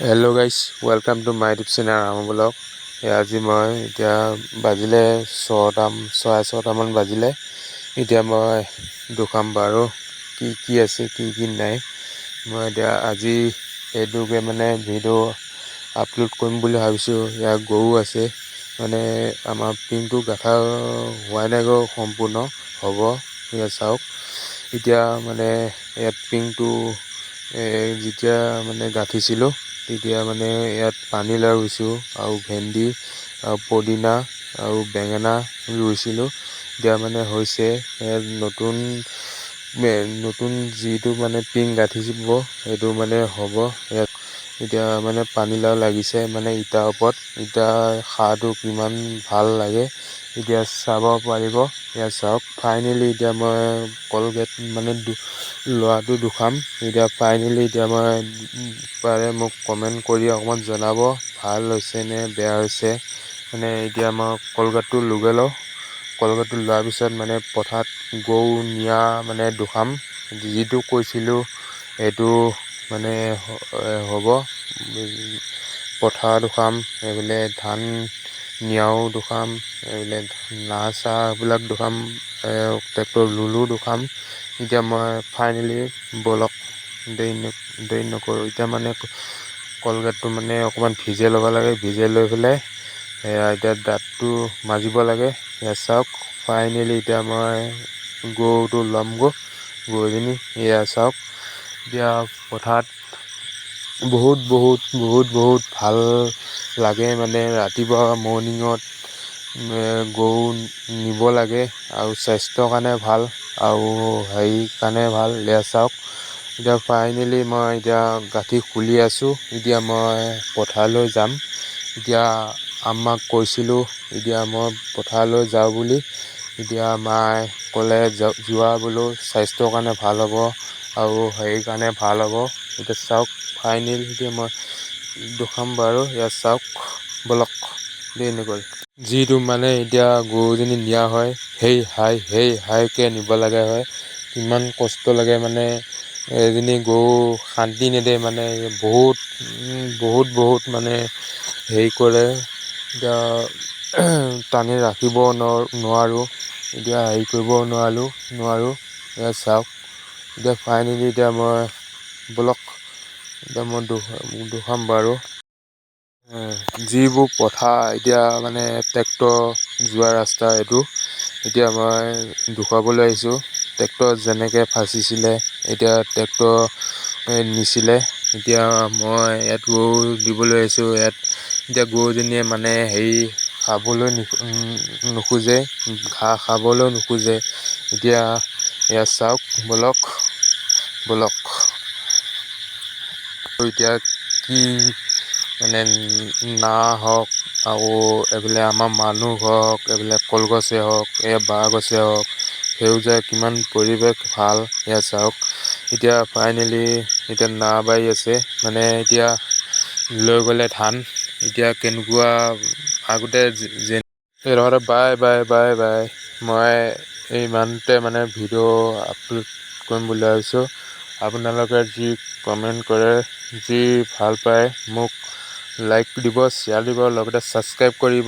Hello' guys, welcome to my YouTube channel Ram blog. আজি মই এতিয়া বাজিলে চাৰে ছটামান বাজিলে। এতিয়া মই দেখাম বাৰু কি আছে কি নাই। মই এতিয়া আজি এইটোকে মানে ভিডিঅ' আপলোড কৰিম বুলি ভাবিছোঁ। ইয়াৰ গৰু আছে মানে আমাৰ পিংটো গাঠা হোৱাই নাই গৈ সম্পূৰ্ণ হ'ব। ইয়াত চাওক, এতিয়া মানে ইয়াত পিংটো যেতিয়া মানে গাঁঠিছিলোঁ তেতিয়া মানে ইয়াত পানীলাও ৰুইছোঁ আৰু ভেন্দি আৰু পদিনা আৰু বেঙেনা ৰুইছিলোঁ। এতিয়া মানে হৈছে নতুন যিটো মানে পিং গাঁঠিব সেইটো মানে হ'ব। ইয়াত এতিয়া মানে পানীলাও লাগিছে মানে ইটাৰ ওপৰত। ইটা সাৰটো কিমান ভাল লাগে এতিয়া চাব পাৰিব। ইয়াত চাওক, ফাইনেলি এতিয়া মই কলগেট মানে ল'ৰাটো দুখাম। এতিয়া ফাইনেলি এতিয়া মই পাৰে মোক কমেণ্ট কৰি অকণমান জনাব ভাল হৈছে নে বেয়া হৈছে। মানে এতিয়া মই কলগেটটো লগাই লওঁ। কলগেটটো লোৱাৰ পিছত মানে পথাৰত গৰু নিয়া মানে দুখাম। যিটো কৈছিলোঁ সেইটো মানে হ'ব। পথাৰত দুখাম, এইফালে ধান নিয়াও দুখাম, এইফালে এইবিলাক দুখাম, ট্ৰেক্টৰ লুলো দুখাম। এতিয়া মই ফাইনেলি বলক দেৰি নকৰোঁ। এতিয়া মানে কলগেটটো মানে অকণমান ভিজাই ল'ব লাগে। ভিজাই লৈ পেলাই এতিয়া দাঁতটো মাজিব লাগে। ইয়াত চাওক, ফাইনেলি এতিয়া মই গৰুটো ল'মগৈ। গৰুজনী এয়া চাওক, এতিয়া পথাৰত বহুত ভাল লাগে মানে ৰাতিপুৱা মৰ্ণিঙত গৰু নিব লাগে আৰু স্বাস্থ্যৰ কাৰণে ভাল আৰু কাৰণে ভাল। এয়া চাওক, এতিয়া ফাইনেলি মই এতিয়া গাঁঠি খুলি আছোঁ। এতিয়া মই পথাৰলৈ যাম। এতিয়া আমাক কৈছিলোঁ এতিয়া মই পথাৰলৈ যাওঁ বুলি। এতিয়া মায়ে ক'লে যোৱা বোলো, স্বাস্থ্যৰ কাৰণে ভাল হ'ব আৰু কাৰণে ভাল হ'ব। এতিয়া চাওক, ফাইনেলি এতিয়া মই দেখাম বাৰু। ইয়াত চাওক, বলক দেৰি নকৰি যিটো মানে এতিয়া গৰুজনী নিয়া হয় সেই হাইকে নিব লগা হয়। কিমান কষ্ট লাগে মানে এজনী গৰু শান্তি নেদে মানে বহুত মানে হেৰি কৰে। এতিয়া টানি ৰাখিব নোৱাৰোঁ। এতিয়া হেৰি কৰিব নোৱাৰোঁ। এতিয়া চাওক, এতিয়া ফাইনেলি এতিয়া মই বলক এতিয়া মই দেখাম বাৰু। যিবোৰ পথাৰ এতিয়া মানে ট্ৰেক্টৰ যোৱা ৰাস্তা এইটো এতিয়া মই দেখুৱাবলৈ আহিছোঁ। ট্ৰেক্টৰ যেনেকৈ ফাঁচিছিলে এতিয়া ট্ৰেক্টৰ নিছিলে। এতিয়া মই ইয়াত গৰু দিবলৈ আহিছোঁ। ইয়াত এতিয়া গৰুজনীয়ে মানে খাবলৈ নোখোজে, ঘাঁহ খাবলৈ নোখোজে। এতিয়া ইয়াত চাওক, বলক এতিয়া কি মানে হওক আৰু এইফালে আমাৰ মানুহ হওক, এইফালে কলগছে হওক, বাঁহ গছে হওক, সেউজীয়া কিমান পৰিৱেশ ভাল। এয়া চাওক, এতিয়া ফাইনেলি এতিয়া বাৰী আছে মানে এতিয়া লৈ গ'লে ধান এতিয়া কেনেকুৱা আগতে বাই মই ইমানতে মানে ভিডিঅ' আপলোড কৰিম বুলি ভাবিছোঁ। আপোনালোকে যি কমেণ্ট কৰে, যি ভাল পায় মোক লাইক দিব, শ্বেয়াৰ দিব, লগতে ছাবস্ক্ৰাইব কৰিব।